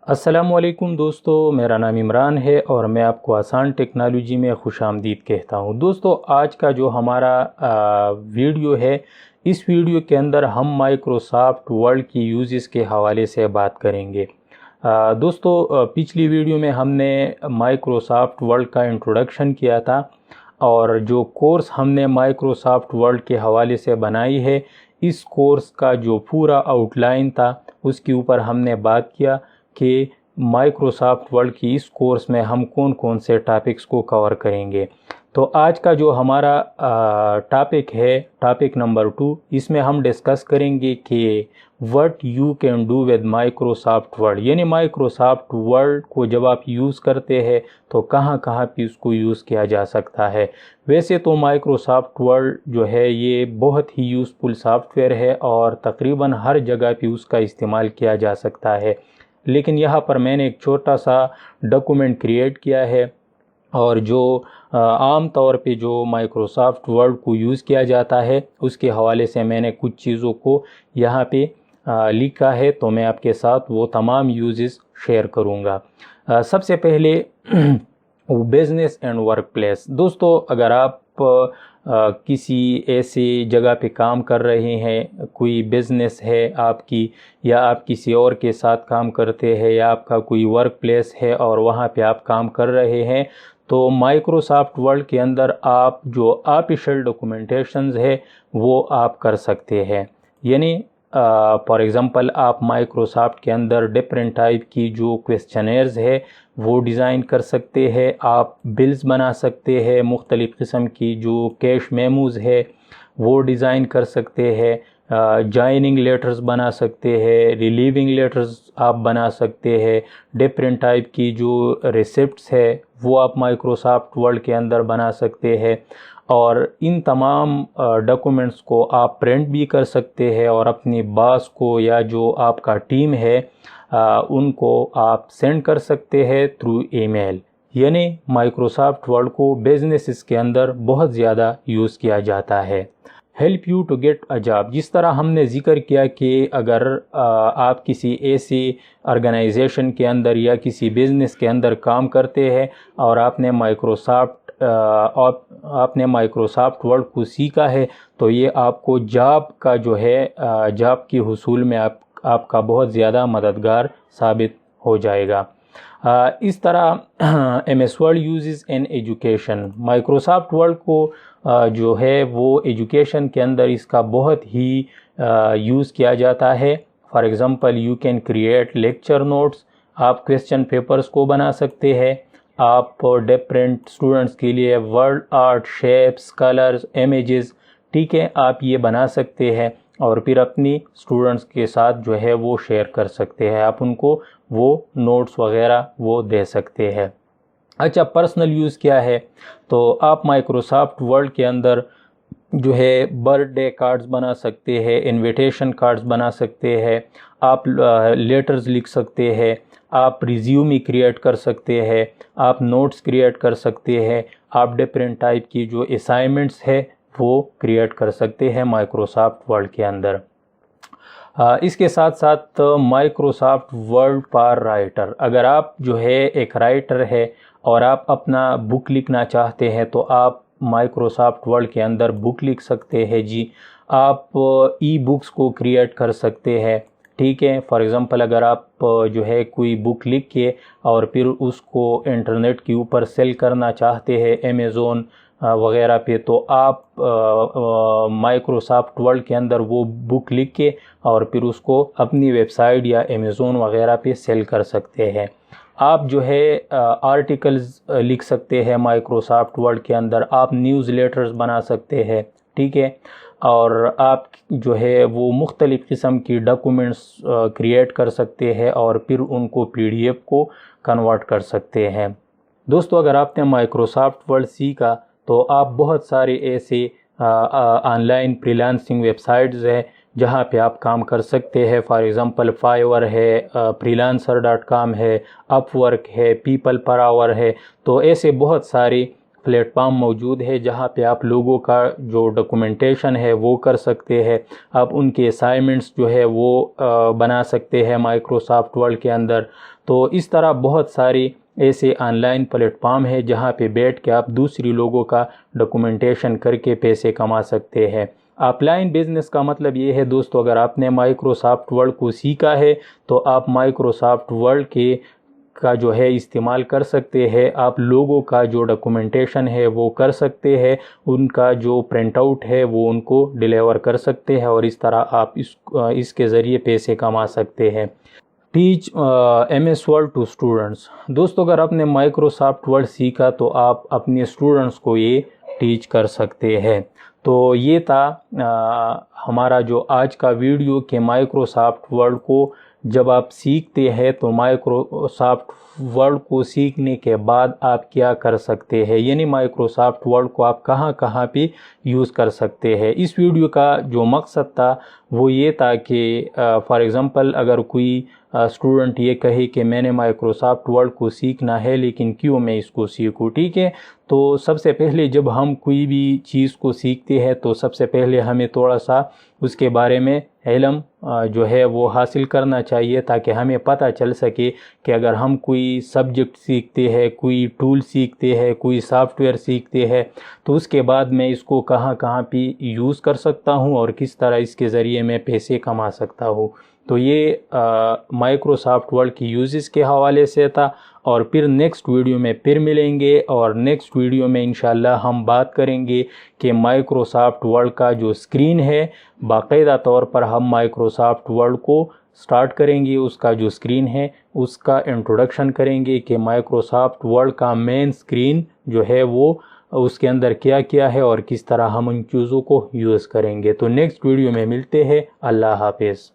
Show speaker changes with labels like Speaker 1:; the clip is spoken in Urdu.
Speaker 1: السلام علیکم دوستو، میرا نام عمران ہے اور میں آپ کو آسان ٹیکنالوجی میں خوش آمدید کہتا ہوں۔ دوستو، آج کا جو ہمارا ویڈیو ہے، اس ویڈیو کے اندر ہم مائکروسافٹ ورڈ کی یوزز کے حوالے سے بات کریں گے۔ دوستو، پچھلی ویڈیو میں ہم نے مائکروسافٹ ورڈ کا انٹروڈکشن کیا تھا، اور جو کورس ہم نے مائکروسافٹ ورڈ کے حوالے سے بنائی ہے، اس کورس کا جو پورا آؤٹ لائن تھا اس کے اوپر ہم نے بات کیا کہ مائکروسافٹ ورڈ کی اس کورس میں ہم کون کون سے ٹاپکس کو کور کریں گے۔ تو آج کا جو ہمارا ٹاپک ہے، ٹاپک نمبر 2، اس میں ہم ڈسکس کریں گے کہ what you can do with Microsoft word, یعنی مائکروسافٹ ورڈ کو جب آپ یوز کرتے ہیں تو کہاں کہاں پہ اس کو یوز کیا جا سکتا ہے۔ ویسے تو مائکروسافٹ ورڈ جو ہے یہ بہت ہی یوزفل سافٹ ویئر ہے اور تقریباً ہر جگہ پہ اس کا استعمال کیا جا سکتا ہے، لیکن یہاں پر میں نے ایک چھوٹا سا ڈاکومنٹ کریٹ کیا ہے، اور جو عام طور پہ جو مائکروسافٹ ورڈ کو یوز کیا جاتا ہے اس کے حوالے سے میں نے کچھ چیزوں کو یہاں پہ لکھا ہے، تو میں آپ کے ساتھ وہ تمام یوزز شیئر کروں گا۔ سب سے پہلے بزنس اینڈ ورک پلیس۔ دوستو، اگر آپ کسی ایسی جگہ پہ کام کر رہے ہیں، کوئی بزنس ہے آپ کی، یا آپ کسی اور کے ساتھ کام کرتے ہیں، یا آپ کا کوئی ورک پلیس ہے اور وہاں پہ آپ کام کر رہے ہیں، تو مائکروسافٹ ورڈ کے اندر آپ جو آفیشیل ڈاکومنٹیشنز ہے وہ آپ کر سکتے ہیں۔ یعنی فار ایگزامپل آپ مائکروسافٹ کے اندر ڈفرینٹ ٹائپ کی جو کویسچنیئرز ہے وہ ڈیزائن کر سکتے ہیں، آپ بلز بنا سکتے ہیں، مختلف قسم کی جو کیش میموز ہے وہ ڈیزائن کر سکتے ہیں، جوائننگ لیٹرز بنا سکتے ہیں، ریلیونگ لیٹرز آپ بنا سکتے ہیں، ڈفرینٹ ٹائپ کی جو ریسپٹس ہے وہ آپ مائکروسافٹ ورڈ کے اندر بنا سکتے ہیں، اور ان تمام ڈاکومنٹس کو آپ پرنٹ بھی کر سکتے ہیں اور اپنی باس کو یا جو آپ کا ٹیم ہے ان کو آپ سینڈ کر سکتے ہیں تھرو ای میل۔ یعنی مائکروسافٹ ورڈ کو بزنسز کے اندر بہت زیادہ یوز کیا جاتا ہے۔ Help you to get a job, جس طرح ہم نے ذکر کیا کہ اگر آپ کسی ایسی آرگنائزیشن کے اندر یا کسی بزنس کے اندر کام کرتے ہیں اور آپ نے مائکروسافٹ ورڈ کو سیکھا ہے، تو یہ آپ کو جاب کا جو ہے جاب کی حصول میں آپ کا بہت زیادہ مددگار ثابت ہو جائے گا۔ اس طرح M S word uses in education, Microsoft word کو جو ہے وہ ایجوکیشن کے اندر اس کا بہت ہی یوز کیا جاتا ہے۔ For example you can create lecture notes, آپ کویسچن پیپرز کو بنا سکتے ہیں، آپ ڈفرینٹ اسٹوڈنٹس کے لیے word art, shapes, colours, images, ٹھیک ہے، آپ یہ بنا سکتے ہیں اور پھر اپنی اسٹوڈنٹس کے ساتھ جو ہے وہ شیئر کر سکتے ہیں، آپ ان کو وہ نوٹس وغیرہ وہ دے سکتے ہیں۔ اچھا، پرسنل یوز کیا ہے؟ تو آپ مائکروسافٹ ورڈ کے اندر جو ہے برتھ ڈے کارڈز بنا سکتے ہیں، انویٹیشن کارڈز بنا سکتے ہیں، آپ لیٹرز لکھ سکتے ہیں، آپ ریزیومی کریٹ کر سکتے ہیں، آپ نوٹس کریٹ کر سکتے ہیں، آپ ڈفرینٹ ٹائپ کی جو اسائنمنٹس ہے وہ کریٹ کر سکتے ہیں مائکروسافٹ ورڈ کے اندر۔ اس کے ساتھ ساتھ مائکروسافٹ ورڈ فار رائٹر، اگر آپ جو ہے ایک رائٹر ہے اور آپ اپنا بک لکھنا چاہتے ہیں تو آپ مائکروسافٹ ورڈ کے اندر بک لکھ سکتے ہیں۔ جی، آپ ای بکس کو کریٹ کر سکتے ہیں، ٹھیک ہے۔ فار ایگزامپل اگر آپ جو ہے کوئی بک لکھ کے اور پھر اس کو انٹرنیٹ کے اوپر سیل کرنا چاہتے ہیں امیزون وغیرہ پہ، تو آپ مائکروسافٹ ورڈ کے اندر وہ بک لکھ کے اور پھر اس کو اپنی ویب سائٹ یا امیزون وغیرہ پہ سیل کر سکتے ہیں۔ آپ جو ہے آرٹیکلز لکھ سکتے ہیں مائکروسافٹ ورڈ کے اندر، آپ نیوز لیٹرز بنا سکتے ہیں، ٹھیک ہے، اور آپ جو ہے وہ مختلف قسم کی ڈاکومنٹس کریٹ کر سکتے ہیں اور پھر ان کو پی ڈی ایف کو کنورٹ کر سکتے ہیں۔ دوستو، اگر آپ نے مائکروسافٹ ورڈ سیکھا تو آپ بہت سارے ایسے on line free lancing web sites ہیں جہاں پہ آپ کام کر سکتے ہیں۔ فار ایگزامپل فائیور ہے، freelancer.com ہے، اپ ورک ہے، پیپل پر آور ہے، تو ایسے بہت سارے پلیٹ فارم موجود ہے جہاں پہ آپ لوگوں کا جو ڈاکومنٹیشن ہے وہ کر سکتے ہیں. آپ ان کے اسائنمنٹس جو ہے وہ بنا سکتے ہیں مائکروسافٹ ورڈ کے اندر. تو اس طرح بہت ساری ایسے آن لائن پلیٹ فارم ہے جہاں پہ بیٹھ کے آپ دوسری لوگوں کا ڈاکومنٹیشن کر کے پیسے کما سکتے ہیں. آف لائن بزنس کا مطلب یہ ہے دوستو، اگر آپ نے مائکروسافٹ ورڈ کو سیکھا ہے تو آپ مائکروسافٹ ورڈ کا جو ہے استعمال کر سکتے ہیں. آپ لوگوں کا جو ڈاکومنٹیشن ہے وہ کر سکتے ہیں، ان کا جو پرنٹ آؤٹ ہے وہ ان کو ڈیلیور کر سکتے ہیں، اور اس طرح آپ اس کے ذریعے پیسے کما سکتے ہیں. Teach M S word to students. دوستو اگر آپ نے مائکروسافٹ ورڈ سیکھا تو آپ اپنے اسٹوڈنٹس کو یہ ٹیچ کر سکتے ہیں. تو یہ تھا ہمارا جو آج کا ویڈیو کہ مائکروسافٹ ورڈ کو جب آپ سیکھتے ہیں تو مائکروسافٹ ورڈ کو سیکھنے کے بعد آپ کیا کر سکتے ہیں، یعنی مائکروسافٹ ورڈ کو آپ کہاں کہاں پہ یوز کر سکتے ہیں. اس ویڈیو کا جو مقصد تھا وہ یہ تھا کہ فار ایگزامپل اگر کوئی اسٹوڈنٹ یہ کہے کہ میں نے مائکروسافٹ ورڈ کو سیکھنا ہے لیکن کیوں میں اس کو سیکھوں. ٹھیک ہے، تو سب سے پہلے جب ہم کوئی بھی چیز کو سیکھتے ہیں تو سب سے پہلے ہمیں تھوڑا سا اس کے بارے میں علم جو ہے وہ حاصل کرنا چاہیے، تاکہ ہمیں پتہ چل سکے کہ اگر ہم کوئی سبجیکٹ سیکھتے ہیں، کوئی ٹول سیکھتے ہیں، کوئی سافٹ ویئر سیکھتے ہیں تو اس کے بعد میں اس کو کہاں کہاں پہ یوز کر سکتا ہوں اور کس طرح اس کے ذریعے میں پیسے کما سکتا ہوں. تو یہ مائکروسافٹ ورڈ کی یوزز کے حوالے سے تھا، اور پھر نیکسٹ ویڈیو میں پھر ملیں گے، اور نیکسٹ ویڈیو میں انشاءاللہ ہم بات کریں گے کہ مائکروسافٹ ورڈ کا جو اسکرین ہے، باقاعدہ طور پر ہم مائکروسافٹ ورڈ کو سٹارٹ کریں گے، اس کا جو اسکرین ہے اس کا انٹروڈکشن کریں گے کہ مائکروسافٹ ورڈ کا مین اسکرین جو ہے وہ اس کے اندر کیا کیا ہے اور کس طرح ہم ان چیزوں کو یوز کریں گے. تو نیکسٹ ویڈیو میں ملتے ہیں. اللہ حافظ.